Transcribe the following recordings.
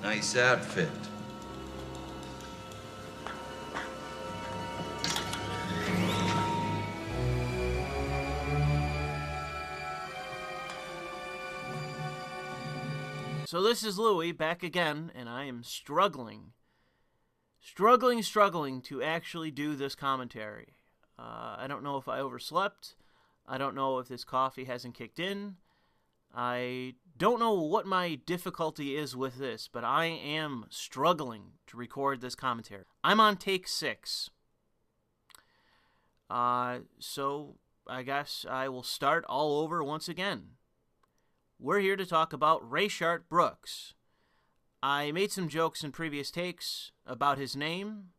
Nice outfit. So this is Louis back again, and I am struggling to actually do this commentary. I don't know if I overslept. I don't know if this coffee hasn't kicked in. I don't know what my difficulty is with this, but I am struggling to record this commentary. I'm on take 6. So I guess I will start all over once again. We're here to talk about Rayshard Brooks. I made some jokes in previous takes about his name.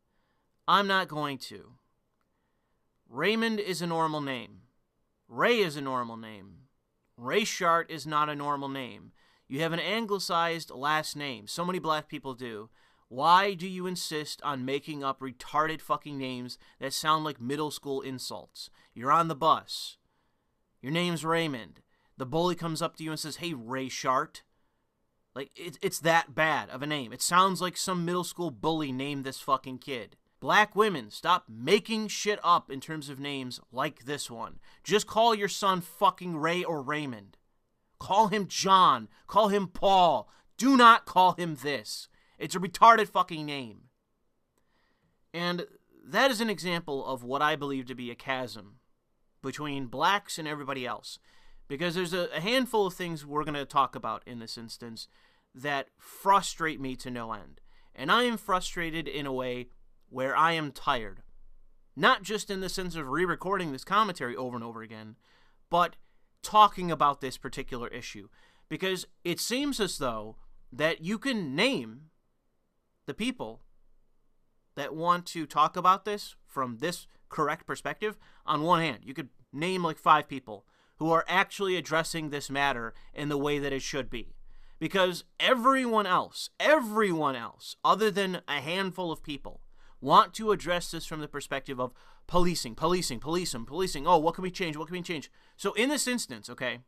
I'm not going to. Raymond is a normal name. Ray is a normal name. Rayshard is not a normal name. You have an anglicized last name. So many black people do. Why do you insist on making up retarded fucking names that sound like middle school insults? You're on the bus. Your name's Raymond. The bully comes up to you and says, "Hey, Rayshard." Like, it's that bad of a name. It sounds like some middle school bully named this fucking kid. Black women, stop making shit up in terms of names like this one. Just call your son fucking Ray or Raymond. Call him John. Call him Paul. Do not call him this. It's a retarded fucking name. And that is an example of what I believe to be a chasm between blacks and everybody else. Because there's a handful of things we're going to talk about in this instance that frustrate me to no end. And I am frustrated in a way where I am tired. Not just in the sense of re-recording this commentary over and over again, but talking about this particular issue. Because it seems as though that you can name the people that want to talk about this from this correct perspective on one hand. You could name like 5 people who are actually addressing this matter in the way that it should be. Because everyone else, other than a handful of people, want to address this from the perspective of policing. Oh, what can we change? So in this instance, okay,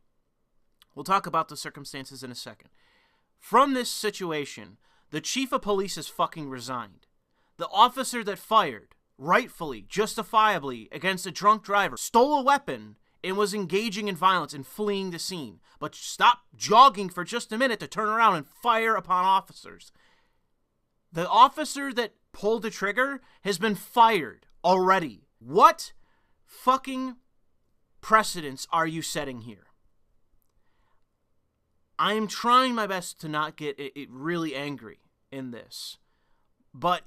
we'll talk about the circumstances in a second. From this situation, the chief of police has fucking resigned. The officer that fired, rightfully, justifiably, against a drunk driver, stole a weapon and was engaging in violence and fleeing the scene, but stopped jogging for just a minute to turn around and fire upon officers. The officer that pulled the trigger has been fired already. What fucking precedents are you setting here? I am trying my best to not get it really angry in this, but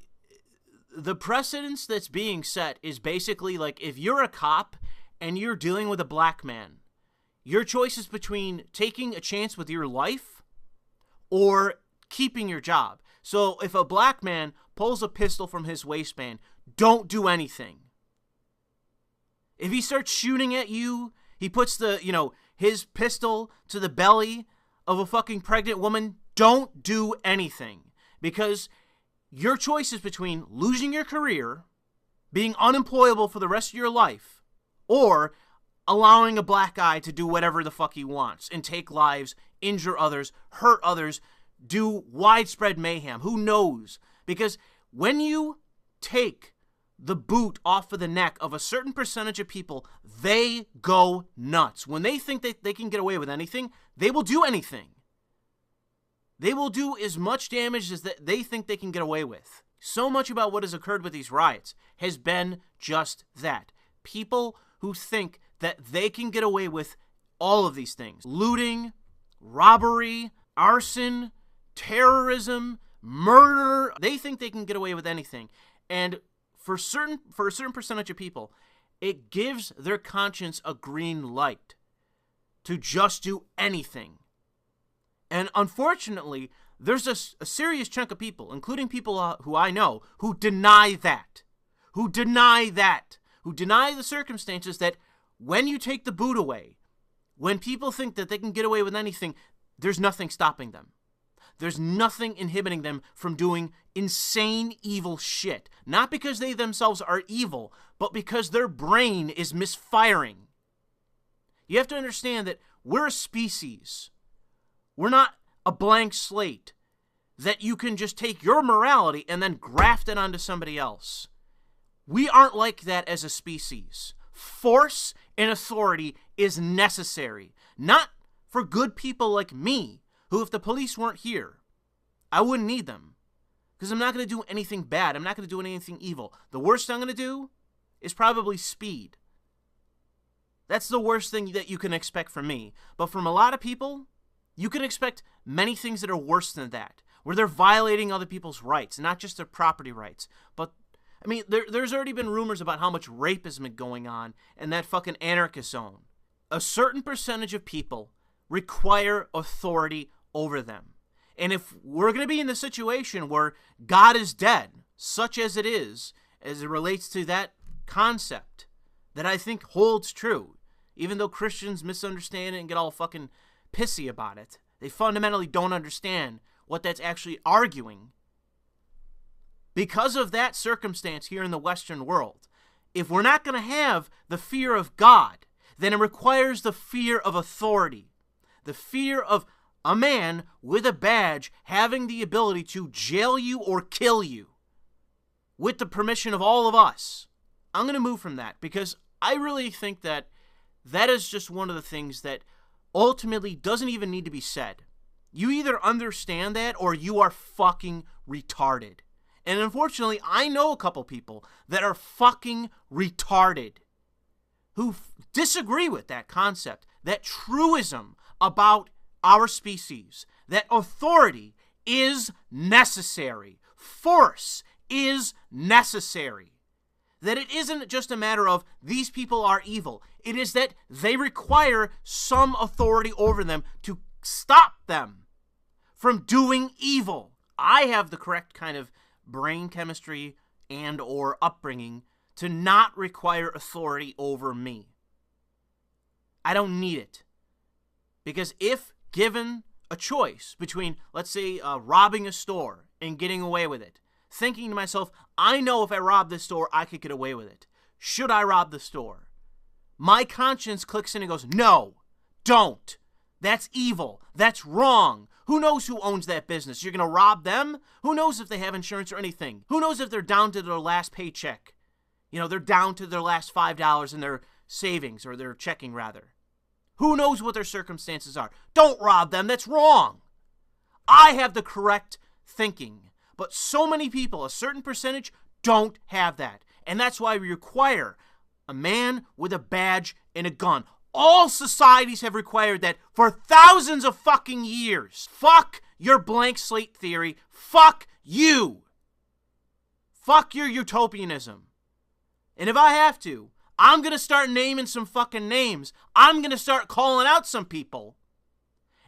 the precedence that's being set is basically like, if you're a cop and you're dealing with a black man, your choice is between taking a chance with your life or keeping your job. So if a black man pulls a pistol from his waistband, don't do anything. If he starts shooting at you, he puts his pistol to the belly of a fucking pregnant woman, don't do anything. Because your choice is between losing your career, being unemployable for the rest of your life, or allowing a black guy to do whatever the fuck he wants and take lives, injure others, hurt others, do widespread mayhem. Who knows? Because when you take the boot off of the neck of a certain percentage of people, they go nuts. When they think that they can get away with anything, they will do anything. They will do as much damage as they think they can get away with. So much about what has occurred with these riots has been just that. People who think that they can get away with all of these things. Looting, robbery, arson, terrorism, murder. They think they can get away with anything. And for a certain percentage of people, it gives their conscience a green light to just do anything. And unfortunately, there's a serious chunk of people, including people who I know, who deny that. Who deny the circumstances that when you take the boot away, when people think that they can get away with anything, there's nothing stopping them. There's nothing inhibiting them from doing insane, evil shit. Not because they themselves are evil, but because their brain is misfiring. You have to understand that we're a species. We're not a blank slate. that you can just take your morality and then graft it onto somebody else. We aren't like that as a species. Force and authority is necessary, not for good people like me, who if the police weren't here, I wouldn't need them. Because I'm not going to do anything bad. I'm not going to do anything evil. The worst I'm going to do is probably speed. That's the worst thing that you can expect from me. But from a lot of people, you can expect many things that are worse than that, where they're violating other people's rights, not just their property rights. But, I mean, there's already been rumors about how much rape has been going on in that fucking anarchist zone. A certain percentage of people require authority over them. And if we're going to be in the situation where God is dead, such as it is, as it relates to that concept, that I think holds true, even though Christians misunderstand it and get all fucking pissy about it, they fundamentally don't understand what that's actually arguing. Because of that circumstance here in the Western world, if we're not going to have the fear of God, then it requires the fear of authority, the fear of a man with a badge having the ability to jail you or kill you with the permission of all of us. I'm going to move from that because I really think that that is just one of the things that ultimately doesn't even need to be said. You either understand that or you are fucking retarded. And unfortunately, I know a couple people that are fucking retarded who disagree with that concept, that truism about our species, that authority is necessary, force is necessary, that it isn't just a matter of these people are evil, it is that they require some authority over them to stop them from doing evil. I have the correct kind of brain chemistry and or upbringing to not require authority over me. I don't need it. Because if given a choice between, let's say, robbing a store and getting away with it, thinking to myself, I know if I rob this store, I could get away with it. Should I rob the store? My conscience clicks in and goes, no, don't. That's evil. That's wrong. Who knows who owns that business? You're going to rob them? Who knows if they have insurance or anything? Who knows if they're down to their last paycheck? You know, they're down to their last $5 in their savings, or their checking, rather. Who knows what their circumstances are? Don't rob them. That's wrong. I have the correct thinking. But so many people, a certain percentage, don't have that. And that's why we require a man with a badge and a gun. All societies have required that for thousands of fucking years. Fuck your blank slate theory. Fuck you. Fuck your utopianism. And if I have to, I'm going to start naming some fucking names. I'm going to start calling out some people.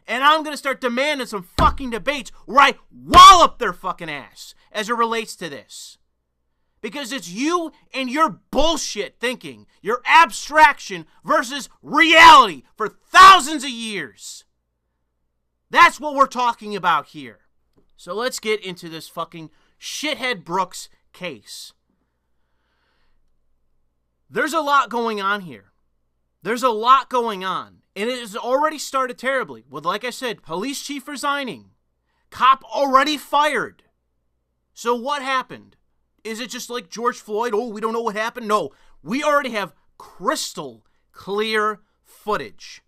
And I'm going to start demanding some fucking debates where I wallop their fucking ass as it relates to this. Because it's you and your bullshit thinking, your abstraction versus reality for thousands of years. That's what we're talking about here. So let's get into this fucking shithead Brooks case. There's a lot going on here. There's a lot going on. And it has already started terribly with, like I said, police chief resigning. Cop already fired. So what happened? Is it just like George Floyd? Oh, we don't know what happened? No, we already have crystal clear footage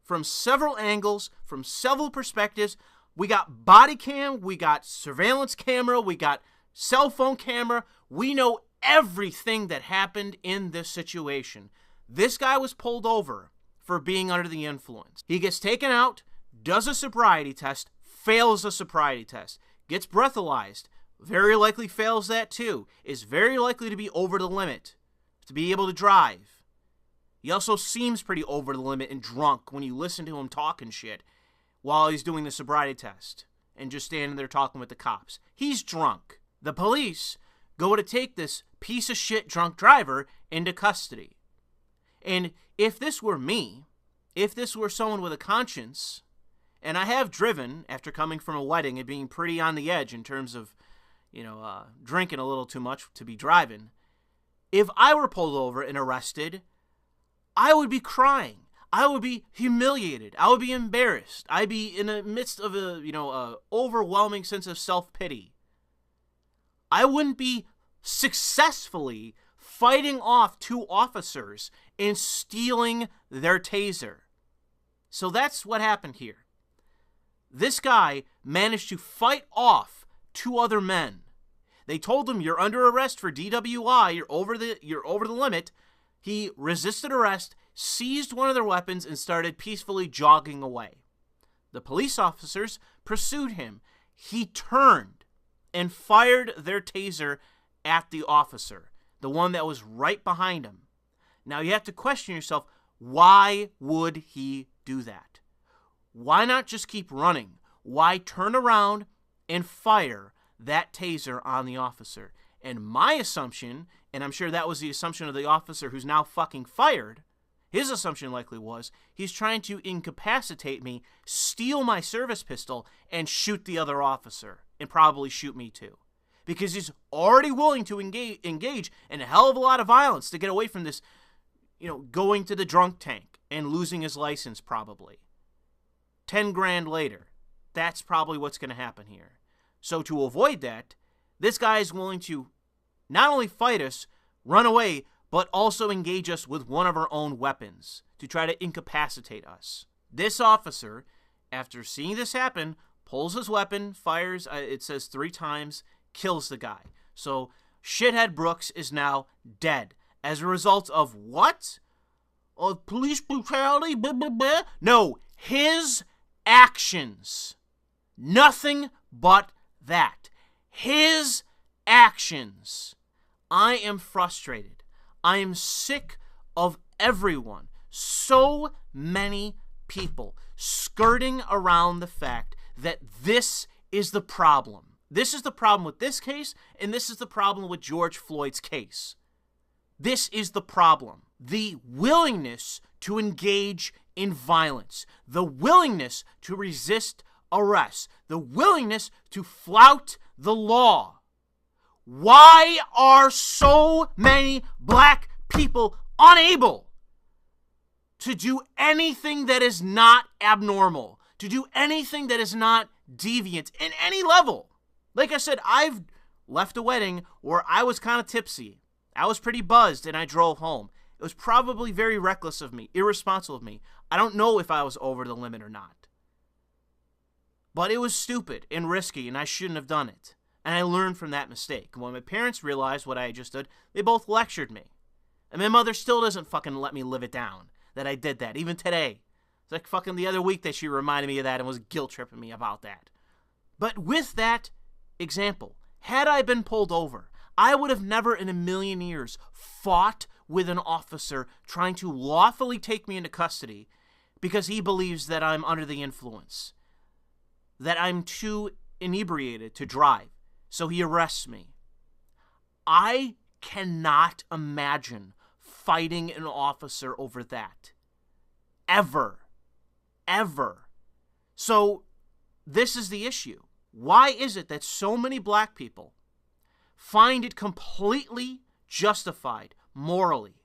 from several angles, from several perspectives. We got body cam, we got surveillance camera, we got cell phone camera. We know everything that happened in this situation. This guy was pulled over for being under the influence. He gets taken out, does a sobriety test, fails the sobriety test, gets breathalyzed, very likely fails that too, is very likely to be over the limit to be able to drive. He also seems pretty over the limit and drunk when you listen to him talking shit while he's doing the sobriety test and just standing there talking with the cops. He's drunk. The police go to take this piece of shit drunk driver into custody. And if this were me, if this were someone with a conscience, and I have driven after coming from a wedding and being pretty on the edge in terms of, drinking a little too much to be driving, if I were pulled over and arrested, I would be crying. I would be humiliated. I would be embarrassed. I'd be in the midst of a overwhelming sense of self-pity. I wouldn't be successfully fighting off 2 officers and stealing their taser. So that's what happened here. This guy managed to fight off 2 other men. They told him, "You're under arrest for DWI. You're over the limit." He resisted arrest, seized one of their weapons, and started peacefully jogging away. The police officers pursued him. He turned and fired their taser at the officer, the one that was right behind him. Now you have to question yourself, why would he do that? Why not just keep running? Why turn around and fire that taser on the officer? And my assumption, and I'm sure that was the assumption of the officer who's now fucking fired, his assumption likely was, he's trying to incapacitate me, steal my service pistol, and shoot the other officer, and probably shoot me too. Because he's already willing to engage in a hell of a lot of violence to get away from this, going to the drunk tank and losing his license probably. 10 grand later, that's probably what's going to happen here. So to avoid that, this guy is willing to not only fight us, run away, but also engage us with one of our own weapons to try to incapacitate us. This officer, after seeing this happen, pulls his weapon, fires, it says 3 times, kills the guy. So shithead Brooks is now dead. As a result of what? Of police brutality? Blah, blah, blah. No, his actions. Nothing but that. His actions. I am frustrated. I am sick of everyone. So many people skirting around the fact that this is the problem. This is the problem with this case, and this is the problem with George Floyd's case. This is the problem. The willingness to engage in violence. The willingness to resist arrest. The willingness to flout the law. Why are so many black people unable to do anything that is not abnormal? To do anything that is not deviant in any level? Like I said, I've left a wedding where I was kind of tipsy. I was pretty buzzed and I drove home. It was probably very reckless of me, irresponsible of me. I don't know if I was over the limit or not. But it was stupid and risky and I shouldn't have done it. And I learned from that mistake. And when my parents realized what I had just did, they both lectured me. And my mother still doesn't fucking let me live it down that I did that, even today. It's like fucking the other week that she reminded me of that and was guilt-tripping me about that. But with that example, had I been pulled over, I would have never in a million years fought with an officer trying to lawfully take me into custody because he believes that I'm under the influence, that I'm too inebriated to drive, so he arrests me. I cannot imagine fighting an officer over that. Ever. Ever. So this is the issue. Why is it that so many black people find it completely justified morally,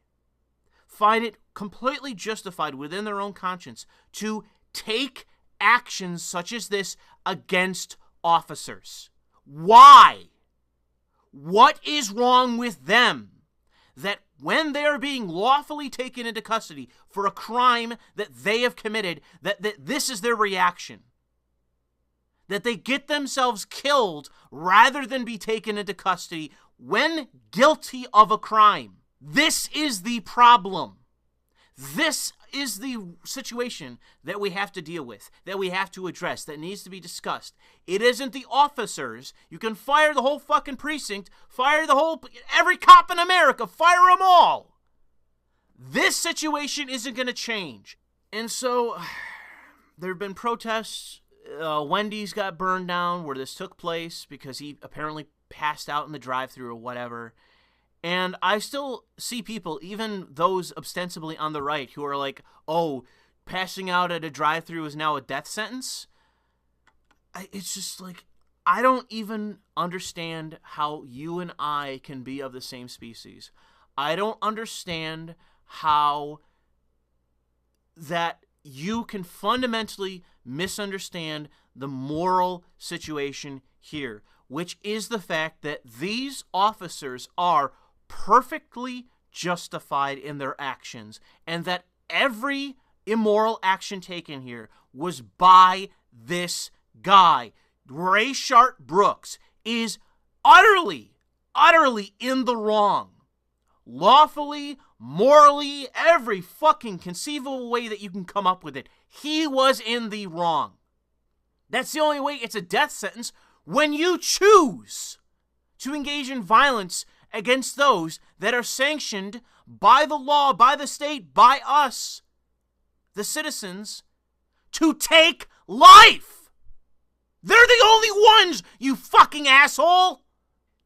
find it completely justified within their own conscience to take actions such as this against officers? Why? What is wrong with them that when they are being lawfully taken into custody for a crime that they have committed, that this is their reaction? That they get themselves killed rather than be taken into custody when guilty of a crime. This is the problem. This is the situation that we have to deal with, that we have to address, that needs to be discussed. It isn't the officers. You can fire the whole fucking precinct, fire every cop in America, fire them all. This situation isn't going to change. And so there have been protests. Wendy's got burned down where this took place because he apparently passed out in the drive-thru or whatever. And I still see people, even those ostensibly on the right, who are like, oh, passing out at a drive-thru is now a death sentence. It's just like, I don't even understand how you and I can be of the same species. I don't understand how that you can fundamentally misunderstand the moral situation here, which is the fact that these officers are perfectly justified in their actions, and that every immoral action taken here was by this guy. Rayshard Brooks is utterly in the wrong. Lawfully, morally, every fucking conceivable way that you can come up with it. He was in the wrong. That's the only way it's a death sentence, when you choose to engage in violence against those that are sanctioned by the law, by the state, by us, the citizens, to take life. They're the only ones, you fucking asshole.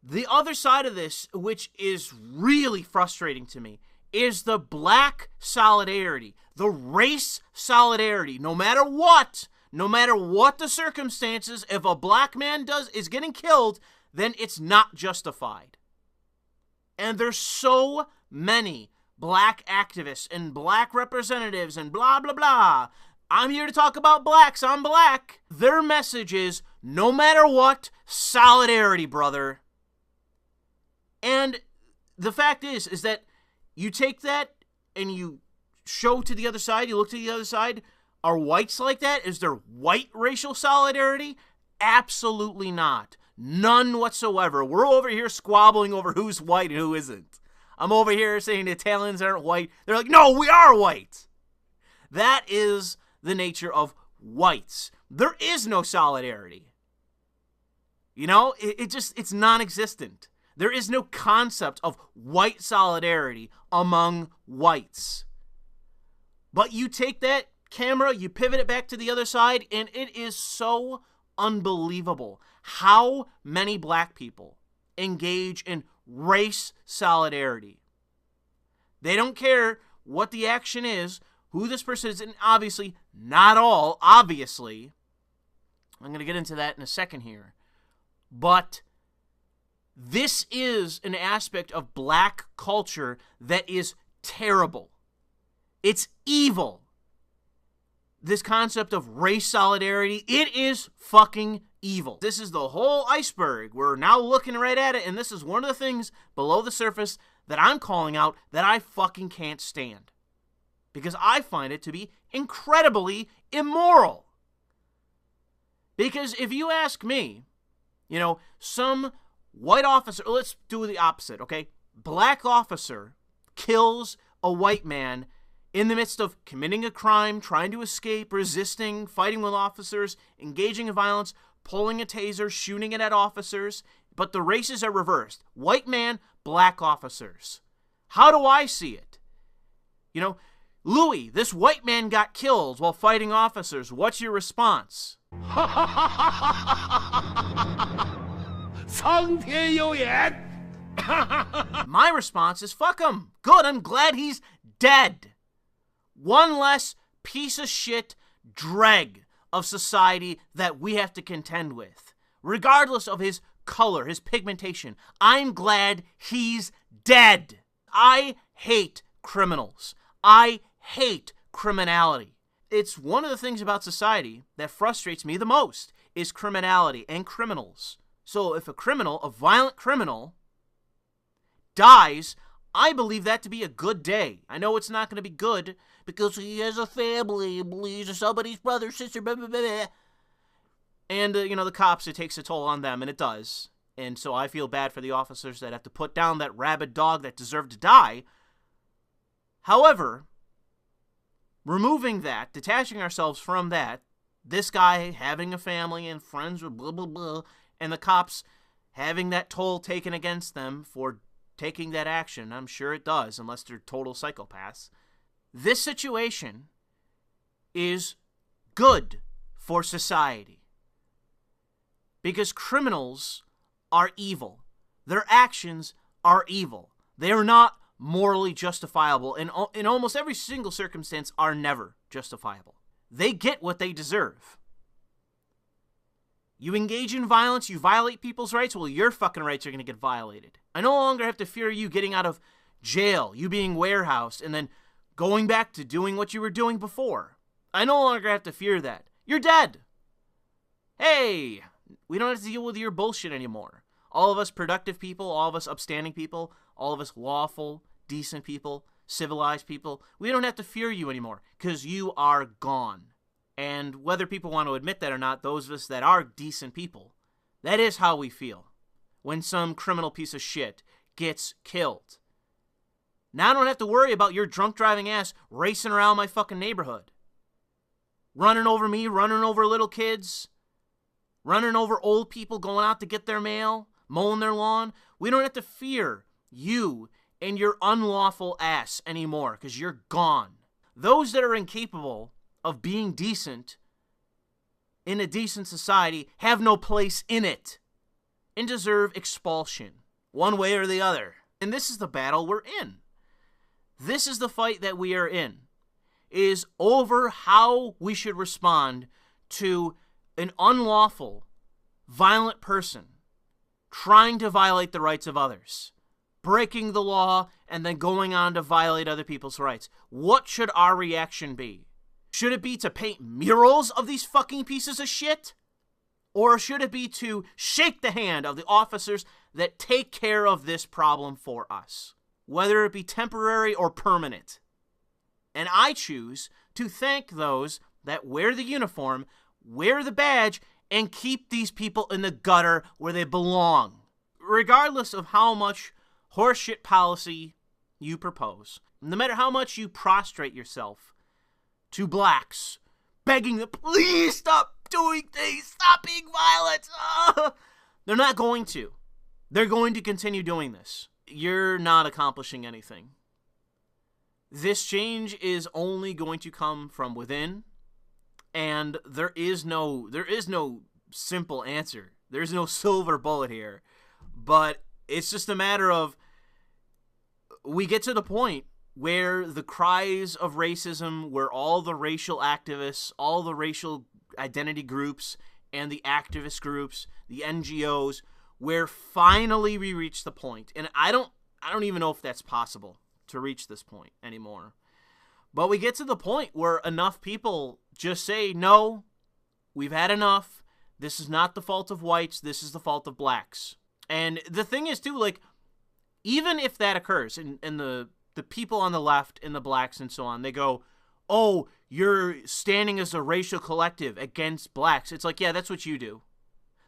The other side of this, which is really frustrating to me, is the black solidarity, the race solidarity. No matter what the circumstances, if a black man is getting killed, then it's not justified. And there's so many black activists and black representatives and blah, blah, blah. I'm here to talk about blacks. I'm black. Their message is, no matter what, solidarity, brother. And the fact is that you take that and you show to the other side, you look to the other side, are whites like that? Is there white racial solidarity? Absolutely not. None whatsoever. We're over here squabbling over who's white and who isn't. I'm over here saying the Italians aren't white. They're like, no, we are white. That is the nature of whites. There is no solidarity. You know, it's non-existent. There is no concept of white solidarity among whites. But you take that camera, you pivot it back to the other side, and it is so unbelievable how many black people engage in race solidarity. They don't care what the action is, who this person is, and obviously, not all, obviously. I'm going to get into that in a second here. But this is an aspect of black culture that is terrible. It's evil. This concept of race solidarity, it is fucking evil. This is the whole iceberg. We're now looking right at it, and this is one of the things below the surface that I'm calling out that I fucking can't stand. Because I find it to be incredibly immoral. Because if you ask me, you know, some white officer, let's do the opposite, okay? Black officer kills a white man in the midst of committing a crime, trying to escape, resisting, fighting with officers, engaging in violence, pulling a taser, shooting it at officers, but the races are reversed. White man, black officers. How do I see it? You know, Louis, this white man got killed while fighting officers. What's your response? My response is, fuck him. Good, I'm glad he's dead. One less piece of shit dreg of society that we have to contend with. Regardless of his color, his pigmentation. I'm glad he's dead. I hate criminals. I hate criminality. It's one of the things about society that frustrates me the most is criminality and criminals. So if a criminal, a violent criminal, dies, I believe that to be a good day. I know it's not going to be good because he has a family, he's somebody's brother, sister, blah, blah, blah, blah. And, you know, the cops, it takes a toll on them, and it does. And so I feel bad for the officers that have to put down that rabid dog that deserved to die. However, removing that, detaching ourselves from that, this guy having a family and friends with blah, blah, blah, and the cops having that toll taken against them for taking that action, I'm sure it does, unless they're total psychopaths. This situation is good for society. Because criminals are evil. Their actions are evil. They are not morally justifiable, and in almost every single circumstance are never justifiable. They get what they deserve. You engage in violence, you violate people's rights, well, your fucking rights are going to get violated. I no longer have to fear you getting out of jail, you being warehoused, and then Going back to doing what you were doing before. I no longer have to fear that. You're dead. Hey, we don't have to deal with your bullshit anymore. All of us productive people, all of us upstanding people, all of us lawful, decent people, civilized people, we don't have to fear you anymore because you are gone. And whether people want to admit that or not, those of us that are decent people, that is how we feel when some criminal piece of shit gets killed. Now I don't have to worry about your drunk driving ass racing around my fucking neighborhood. Running over me, running over little kids, running over old people going out to get their mail, mowing their lawn. We don't have to fear you and your unlawful ass anymore because you're gone. Those that are incapable of being decent in a decent society have no place in it and deserve expulsion, one way or the other. And this is the battle we're in. This is the fight that we are in, is over how we should respond to an unlawful, violent person trying to violate the rights of others, breaking the law, and then going on to violate other people's rights. What should our reaction be? Should it be to paint murals of these fucking pieces of shit? Or should it be to shake the hand of the officers that take care of this problem for us, whether it be temporary or permanent? And I choose to thank those that wear the uniform, wear the badge, and keep these people in the gutter where they belong, regardless of how much horseshit policy you propose. No matter how much you prostrate yourself to blacks, begging them, please stop doing things, stop being violent. They're not going to. They're going to continue doing this. You're not accomplishing anything. This change is only going to come from within, and there is no simple answer. There's no silver bullet here, but it's just a matter of we get to the point where the cries of racism, where all the racial activists, all the racial identity groups, and the activist groups, the NGOs, where finally we reach the point, and I don't even know if that's possible to reach this point anymore. But we get to the point where enough people just say, no, we've had enough. This is not the fault of whites. This is the fault of blacks. And the thing is, too, like, even if that occurs, and the people on the left and the blacks and so on, they go, oh, you're standing as a racial collective against blacks. It's like, yeah, that's what you do.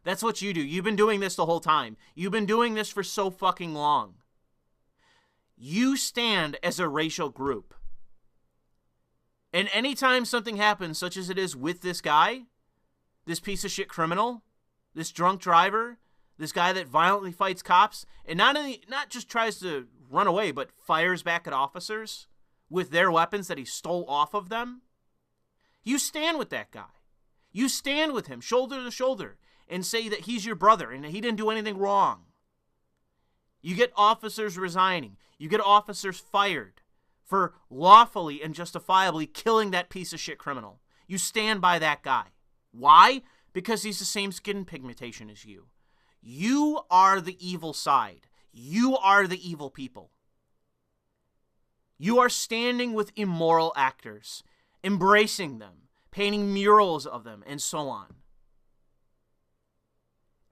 That's what you do. You've been doing this the whole time. You've been doing this for so fucking long. You stand as a racial group. And anytime something happens, such as it is with this guy, this piece of shit criminal, this drunk driver, this guy that violently fights cops, and not just tries to run away, but fires back at officers with their weapons that he stole off of them, you stand with that guy. You stand with him, shoulder to shoulder, and say that he's your brother and that he didn't do anything wrong. You get officers resigning. You get officers fired for lawfully and justifiably killing that piece of shit criminal. You stand by that guy. Why? Because he's the same skin pigmentation as you. You are the evil side. You are the evil people. You are standing with immoral actors, embracing them, painting murals of them, and so on.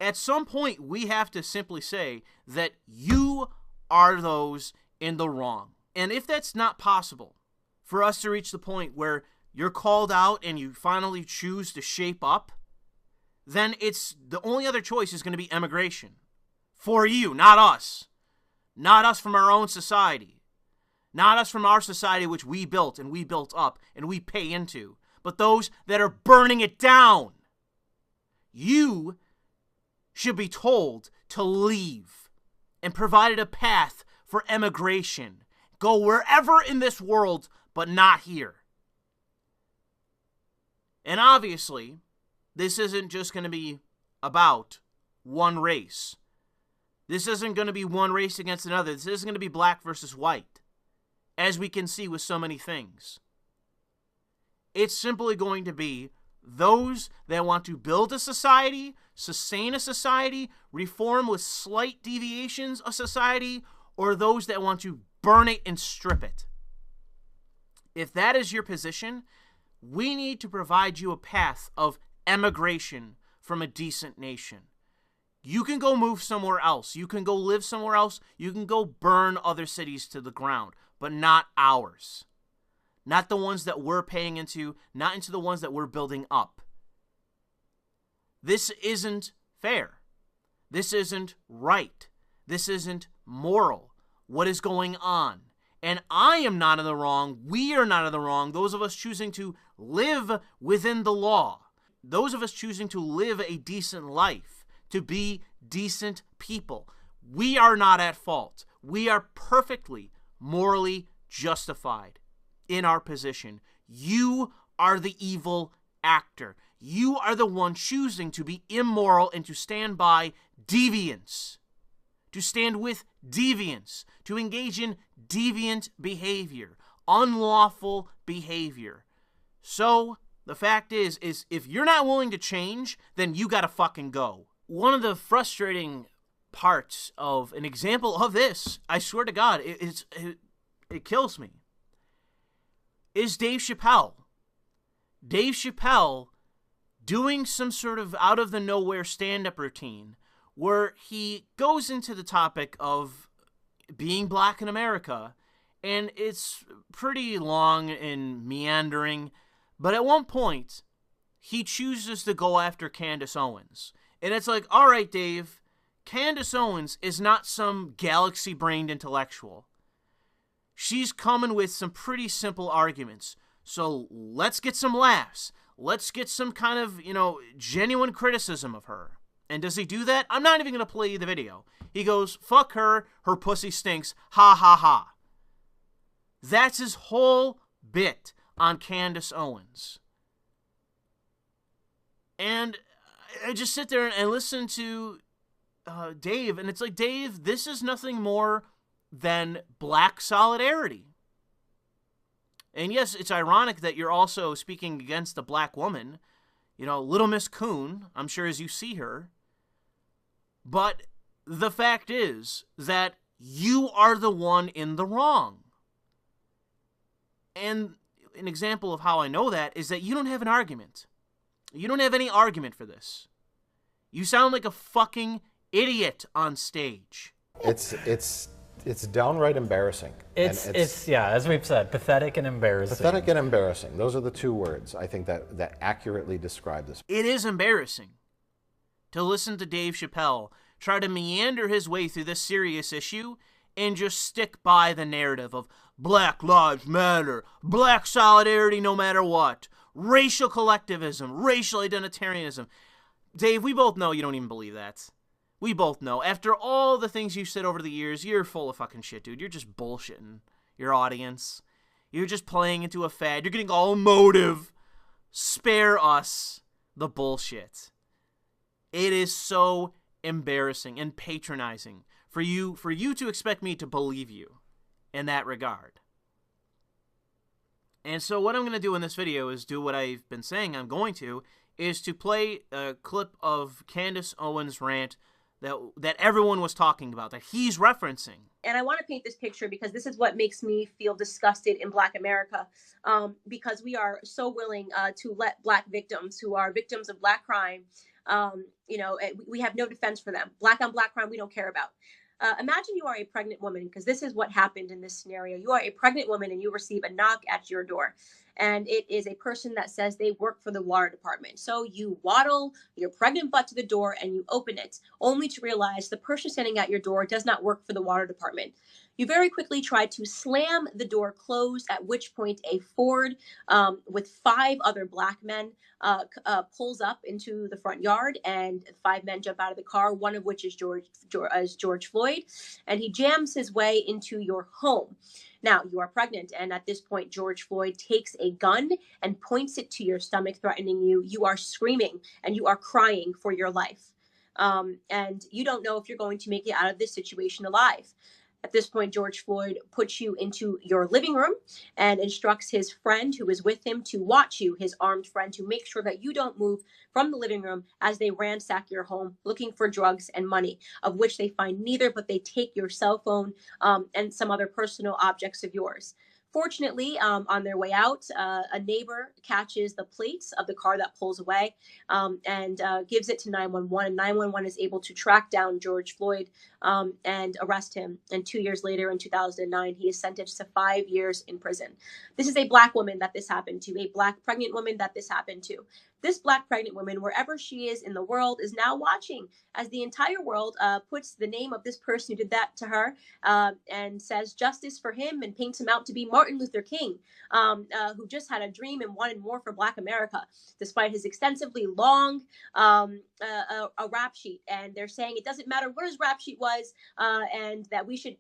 At some point, we have to simply say that you are those in the wrong. And if that's not possible, for us to reach the point where you're called out and you finally choose to shape up, then it's the only other choice is going to be emigration. For you, not us. Not us from our own society. Not us from our society which we built and we built up and we pay into. But those that are burning it down. You should be told to leave and provided a path for emigration. Go wherever in this world, but not here. And obviously, this isn't just going to be about one race. This isn't going to be one race against another. This isn't going to be black versus white, as we can see with so many things. It's simply going to be those that want to build a society, sustain a society, reform with slight deviations of society, or those that want to burn it and strip it. If that is your position, we need to provide you a path of emigration from a decent nation. You can go move somewhere else. You can go live somewhere else. You can go burn other cities to the ground, but not ours. Not the ones that we're paying into, not into the ones that we're building up. This isn't fair. This isn't right. This isn't moral. What is going on? And I am not in the wrong. We are not in the wrong. Those of us choosing to live within the law. Those of us choosing to live a decent life, to be decent people. We are not at fault. We are perfectly morally justified in our position. You are the evil actor. You are the one choosing to be immoral and to stand by deviance. To stand with deviance. To engage in deviant behavior. Unlawful behavior. So, the fact is if you're not willing to change, then you gotta fucking go. One of the frustrating parts of an example of this, I swear to God, it kills me, is Dave Chappelle. Dave Chappelle doing some sort of out-of-the-nowhere stand-up routine where he goes into the topic of being black in America, and it's pretty long and meandering, but at one point, he chooses to go after Candace Owens. And it's like, all right, Dave, Candace Owens is not some galaxy-brained intellectual. She's coming with some pretty simple arguments. So let's get some laughs. Let's get some kind of, genuine criticism of her. And does he do that? I'm not even going to play the video. He goes, fuck her, her pussy stinks, ha ha ha. That's his whole bit on Candace Owens. And I just sit there and listen to Dave, and it's like, Dave, this is nothing more than black solidarity. And yes, it's ironic that you're also speaking against a black woman, Little Miss Coon, I'm sure as you see her. But the fact is that you are the one in the wrong. And an example of how I know that is that you don't have an argument. You don't have any argument for this. You sound like a fucking idiot on stage. It's downright embarrassing. It's yeah, as we've said, pathetic and embarrassing. Pathetic and embarrassing. Those are the two words I think that accurately describe this. It is embarrassing to listen to Dave Chappelle try to meander his way through this serious issue and just stick by the narrative of Black Lives Matter, black solidarity no matter what, racial collectivism, racial identitarianism. Dave, we both know you don't even believe that. We both know. After all the things you've said over the years, you're full of fucking shit, dude. You're just bullshitting your audience. You're just playing into a fad. You're getting all emotive. Spare us the bullshit. It is so embarrassing and patronizing for you to expect me to believe you in that regard. And so what I'm going to do in this video is do what I've been saying I'm going to, is to play a clip of Candace Owens' rant that everyone was talking about, that he's referencing. And I want to paint this picture because this is what makes me feel disgusted in Black America, because we are so willing to let Black victims who are victims of Black crime, we have no defense for them. Black on Black crime, we don't care about. Imagine you are a pregnant woman, because this is what happened in this scenario. You are a pregnant woman and you receive a knock at your door. And it is a person that says they work for the water department. So you waddle your pregnant butt to the door and you open it, only to realize the person standing at your door does not work for the water department. You very quickly try to slam the door closed, at which point a Ford with 5 other Black men pulls up into the front yard, and 5 men jump out of the car, one of which is George Floyd, and he jams his way into your home. Now, you are pregnant, and at this point, George Floyd takes a gun and points it to your stomach, threatening you. You are screaming, and you are crying for your life. And you don't know if you're going to make it out of this situation alive. At this point, George Floyd puts you into your living room and instructs his friend who is with him to watch you, his armed friend, to make sure that you don't move from the living room as they ransack your home looking for drugs and money, of which they find neither, but they take your cell phone and some other personal objects of yours. Fortunately, on their way out, a neighbor catches the plates of the car that pulls away, and gives it to 911. And 911 is able to track down George Floyd and arrest him. And 2 years later, in 2009, he is sentenced to 5 years in prison. This is a Black woman that this happened to, a Black pregnant woman that this happened to. This Black pregnant woman, wherever she is in the world, is now watching as the entire world puts the name of this person who did that to her and says justice for him, and paints him out to be Martin Luther King, who just had a dream and wanted more for Black America, despite his extensively long a rap sheet. And they're saying it doesn't matter what his rap sheet was, and that we should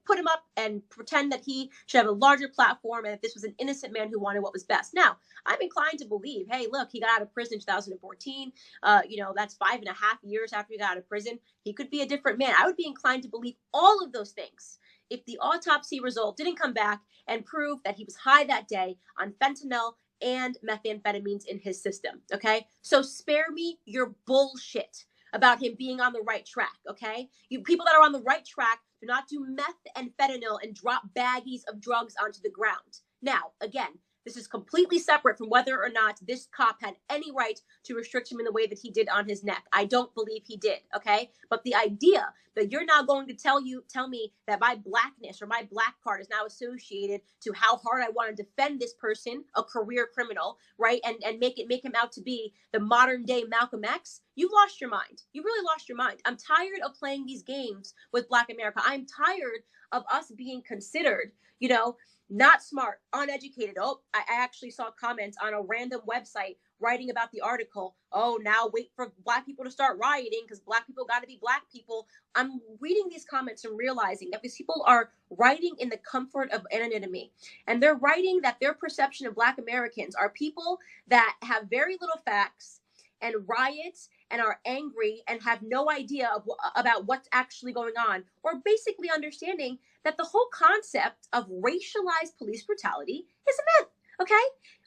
put him up and pretend that he should have a larger platform, and that this was an innocent man who wanted what was best. Now, I'm inclined to believe, hey, look, he got out of prison in 2014. That's 5.5 years after he got out of prison. He could be a different man. I would be inclined to believe all of those things if the autopsy result didn't come back and prove that he was high that day on fentanyl and methamphetamines in his system. Okay, so spare me your bullshit about him being on the right track. Okay, you people that are on the right track do not do meth and fentanyl and drop baggies of drugs onto the ground. Now, again, this is completely separate from whether or not this cop had any right to restrict him in the way that he did on his neck. I don't believe he did, okay? But the idea that you're now going to tell me that my Blackness or my Black card is now associated to how hard I want to defend this person, a career criminal, right? And make him out to be the modern day Malcolm X, you lost your mind. You really lost your mind. I'm tired of playing these games with Black America. I'm tired of us being considered, not smart, uneducated. Oh, I actually saw comments on a random website writing about the article. Oh, now wait for Black people to start rioting because Black people got to be Black people. I'm reading these comments and realizing that these people are writing in the comfort of anonymity. And they're writing that their perception of Black Americans are people that have very little facts and riot and are angry and have no idea about what's actually going on, or basically understanding that the whole concept of racialized police brutality is a myth, okay?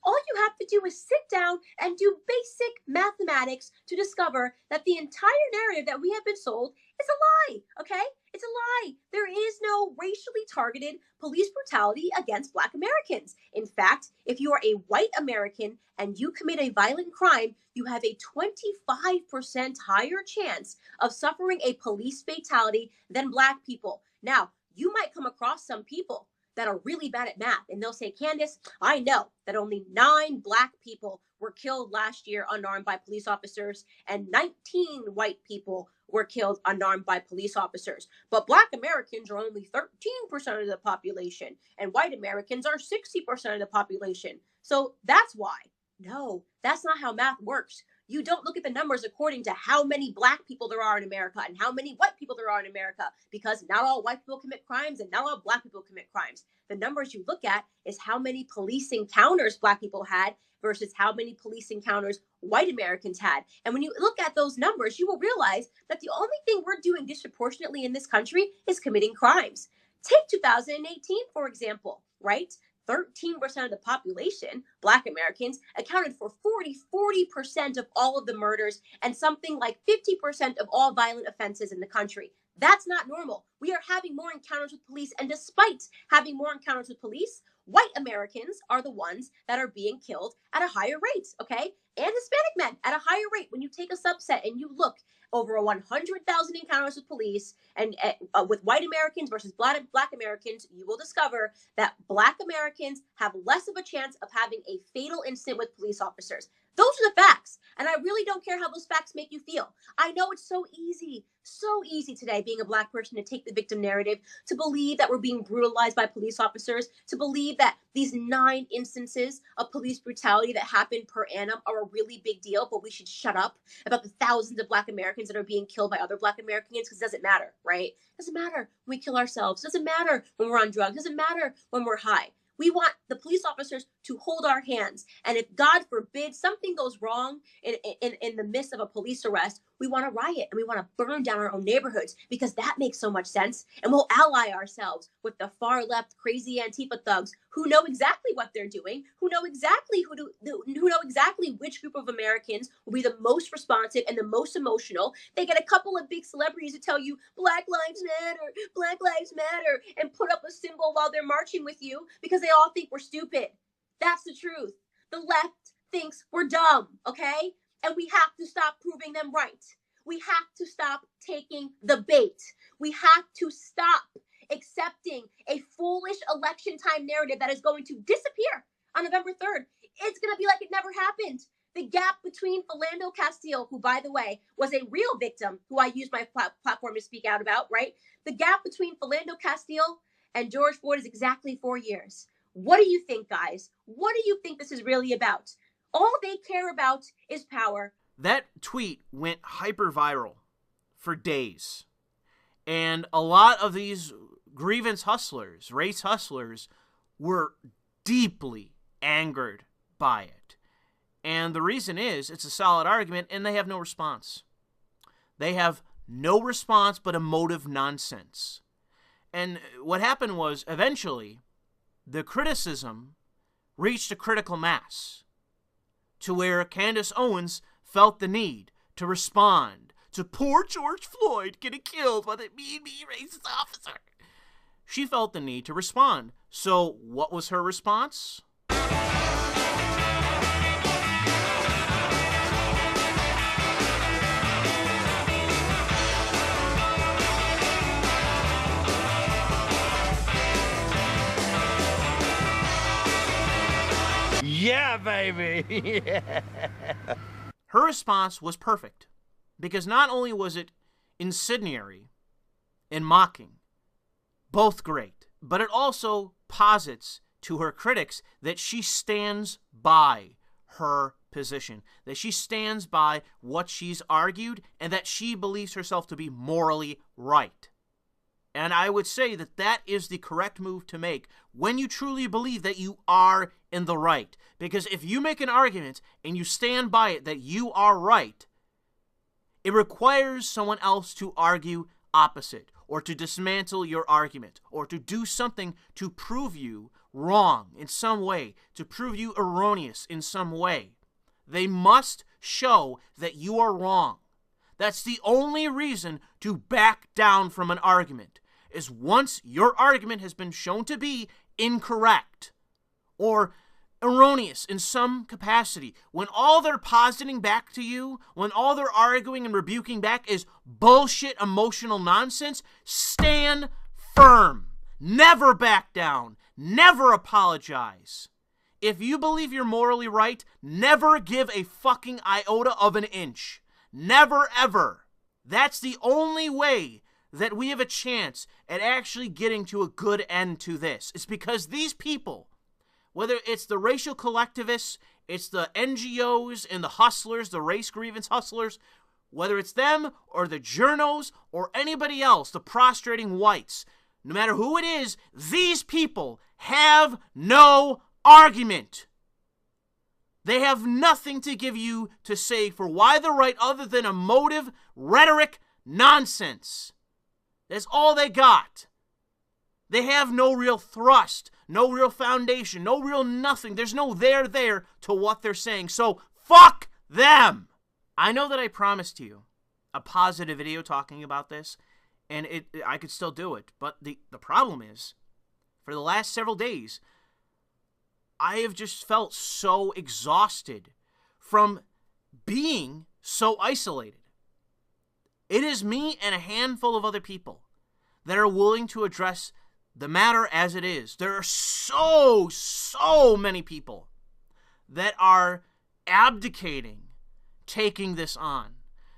All you have to do is sit down and do basic mathematics to discover that the entire narrative that we have been sold is a lie, okay? It's a lie. There is no racially targeted police brutality against Black Americans. In fact, if you are a white American and you commit a violent crime, you have a 25% higher chance of suffering a police fatality than Black people. Now, you might come across some people that are really bad at math, and they'll say, Candace, I know that only 9 Black people were killed last year unarmed by police officers, and 19 white people were killed unarmed by police officers. But Black Americans are only 13% of the population, and white Americans are 60% of the population. So that's why. No, that's not how math works. You don't look at the numbers according to how many Black people there are in America and how many white people there are in America, because not all white people commit crimes and not all Black people commit crimes. The numbers you look at is how many police encounters Black people had versus how many police encounters white Americans had. And when you look at those numbers, you will realize that the only thing we're doing disproportionately in this country is committing crimes. Take 2018, for example, right? 13% of the population, Black Americans, accounted for 40% of all of the murders and something like 50% of all violent offenses in the country. That's not normal. We are having more encounters with police, and despite having more encounters with police, white Americans are the ones that are being killed at a higher rate, okay? And Hispanic men at a higher rate. When you take a subset and you look over 100,000 encounters with police and with white Americans versus Black Americans, you will discover that Black Americans have less of a chance of having a fatal incident with police officers. Those are the facts. And I really don't care how those facts make you feel. I know it's so easy today, being a Black person, to take the victim narrative, to believe that we're being brutalized by police officers, to believe that these 9 instances of police brutality that happen per annum are a really big deal, but we should shut up about the thousands of Black Americans that are being killed by other Black Americans, because it doesn't matter, right? It doesn't matter when we kill ourselves. It doesn't matter when we're on drugs. It doesn't matter when we're high. We want the police officers to hold our hands. And if, God forbid, something goes wrong in the midst of a police arrest, We want to riot and we want to burn down our own neighborhoods because that makes so much sense. And we'll ally ourselves with the far left crazy Antifa thugs who know exactly what they're doing, who know exactly who know exactly which group of Americans will be the most responsive and the most emotional. They get a couple of big celebrities to tell you Black Lives Matter, and put up a symbol while they're marching with you because they all think we're stupid. That's the truth. The left thinks we're dumb, okay? And we have to stop proving them right. We have to stop taking the bait. We have to stop accepting a foolish election time narrative that is going to disappear on November 3rd. It's going to be like it never happened. The gap between Philando Castile, who, by the way, was a real victim, who I used my platform to speak out about, right? The gap between Philando Castile and George Floyd is exactly 4 years. What do you think, guys? What do you think this is really about? All they care about is power. That tweet went hyper viral for days. And a lot of these grievance hustlers, race hustlers, were deeply angered by it. And the reason is, it's a solid argument, and they have no response. They have no response but emotive nonsense. And what happened was, eventually, the criticism reached a critical mass to where Candace Owens felt the need to respond to poor George Floyd getting killed by the mean racist officer. She felt the need to respond. So what was her response? Yeah, baby. Yeah. Her response was perfect, because not only was it incendiary and mocking, both great, but it also posits to her critics that she stands by her position, that she stands by what she's argued, and that she believes herself to be morally right. And I would say that that is the correct move to make when you truly believe that you are in the right. Because if you make an argument and you stand by it that you are right, it requires someone else to argue opposite, or to dismantle your argument, or to do something to prove you wrong in some way, to prove you erroneous in some way. They must show that you are wrong. That's the only reason to back down from an argument, is once your argument has been shown to be incorrect or erroneous in some capacity. When all they're positing back to you, when all they're arguing and rebuking back is bullshit emotional nonsense, stand firm. Never back down. Never apologize. If you believe you're morally right, never give a fucking iota of an inch. Never, ever. That's the only way that we have a chance at actually getting to a good end to this. It's because these people, whether it's the racial collectivists, it's the NGOs and the hustlers, the race grievance hustlers, whether it's them or the journos or anybody else, the prostrating whites, no matter who it is, these people have no argument. They have nothing to give you to say for why they're right other than emotive rhetoric nonsense. That's all they got. They have no real thrust, no real foundation, no real nothing. There's no there to what they're saying. So fuck them. I know that I promised you a positive video talking about this, and I could still do it. But the problem is, for the last several days, I have just felt so exhausted from being so isolated. It is me and a handful of other people that are willing to address the matter as it is. There are so many people that are abdicating taking this on,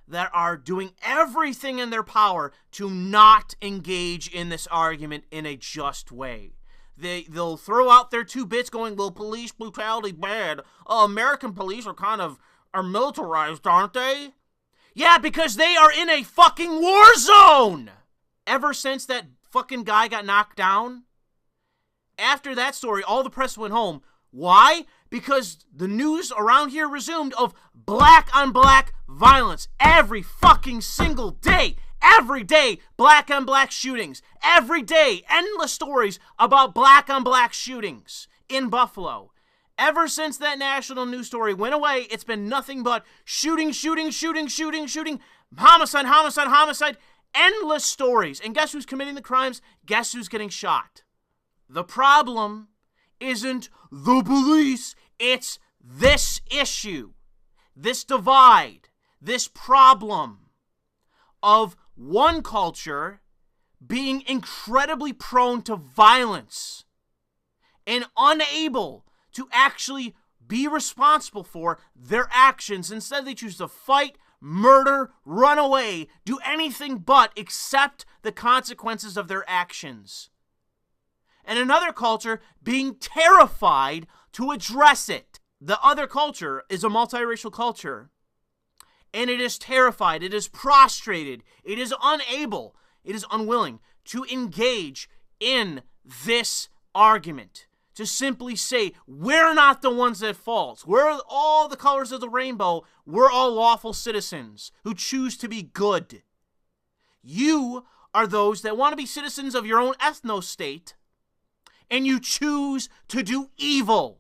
that are doing everything in their power to not engage in this argument in a just way. They'll throw out their 2 bits going, well, police brutality bad. American police are militarized, aren't they? Yeah, because they are in a fucking war zone! Ever since that fucking guy got knocked down, after that story, all the press went home. Why? Because the news around here resumed of black on black violence every fucking single day. Every day, black on black shootings. Every day, endless stories about black on black shootings in Buffalo. Ever since that national news story went away, it's been nothing but shooting, homicide, endless stories. And guess who's committing the crimes? Guess who's getting shot? The problem isn't the police, it's this issue, this divide, this problem of one culture being incredibly prone to violence and unable to actually be responsible for their actions. Instead, they choose to fight, murder, run away, do anything but accept the consequences of their actions. And another culture being terrified to address it. The other culture is a multiracial culture, and it is terrified, it is prostrated, it is unable, it is unwilling to engage in this argument. To simply say, we're not the ones at fault. We're all the colors of the rainbow. We're all lawful citizens who choose to be good. You are those that want to be citizens of your own ethno-state, and you choose to do evil,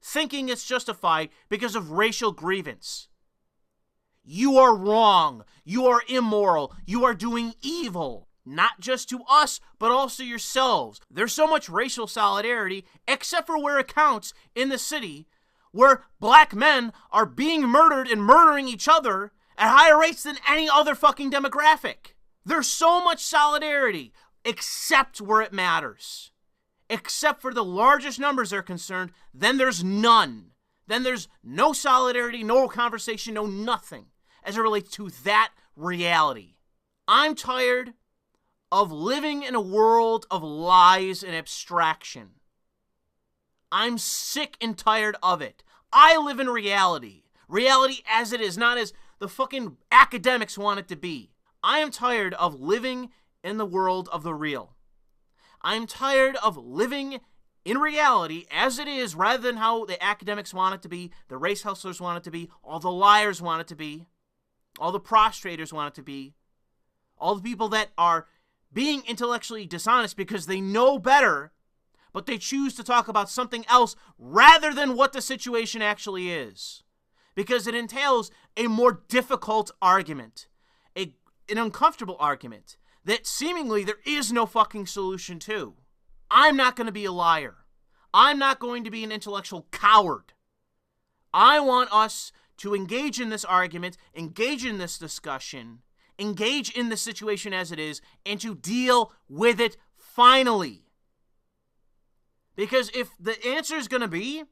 thinking it's justified because of racial grievance. You are wrong. You are immoral. You are doing evil. Not just to us, but also yourselves. There's so much racial solidarity, except for where it counts in the city, where black men are being murdered and murdering each other at higher rates than any other fucking demographic. There's so much solidarity, except where it matters. Except for the largest numbers are concerned, then there's none. Then there's no solidarity, no conversation, no nothing, as it relates to that reality. I'm tired of living in a world of lies and abstraction. I'm sick and tired of it. I live in reality. Reality as it is, not as the fucking academics want it to be. I am tired of living in the world of the real. I'm tired of living in reality as it is, rather than how the academics want it to be, the race hustlers want it to be, all the liars want it to be, all the prostrators want it to be, all the people that are being intellectually dishonest because they know better, but they choose to talk about something else rather than what the situation actually is. Because it entails a more difficult argument, an uncomfortable argument that seemingly there is no fucking solution to. I'm not going to be a liar. I'm not going to be an intellectual coward. I want us to engage in this argument, engage in this discussion, engage in the situation as it is, and to deal with it finally. Because if the answer is going to be,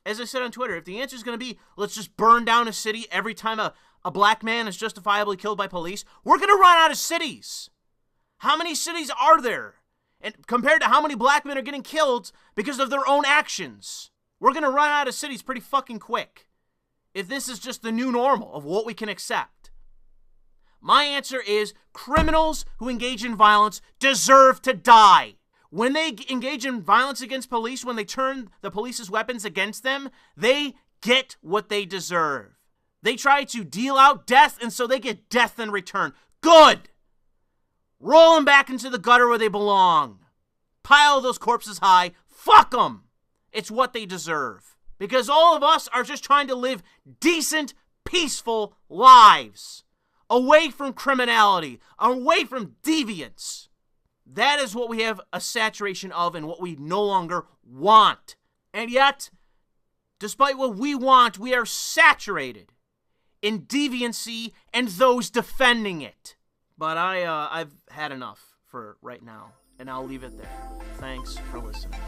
as I said on Twitter, if the answer is going to be, let's just burn down a city every time a black man is justifiably killed by police, we're going to run out of cities. How many cities are there? And compared to how many black men are getting killed because of their own actions, we're going to run out of cities pretty fucking quick. If this is just the new normal of what we can accept. My answer is criminals who engage in violence deserve to die. When they engage in violence against police, when they turn the police's weapons against them, they get what they deserve. They try to deal out death, and so they get death in return. Good! Roll them back into the gutter where they belong. Pile those corpses high. Fuck them! It's what they deserve. Because all of us are just trying to live decent, peaceful lives. Away from criminality, away from deviance. That is what we have a saturation of and what we no longer want. And yet, despite what we want, we are saturated in deviancy and those defending it. But I've had enough for right now, and I'll leave it there. Thanks for listening.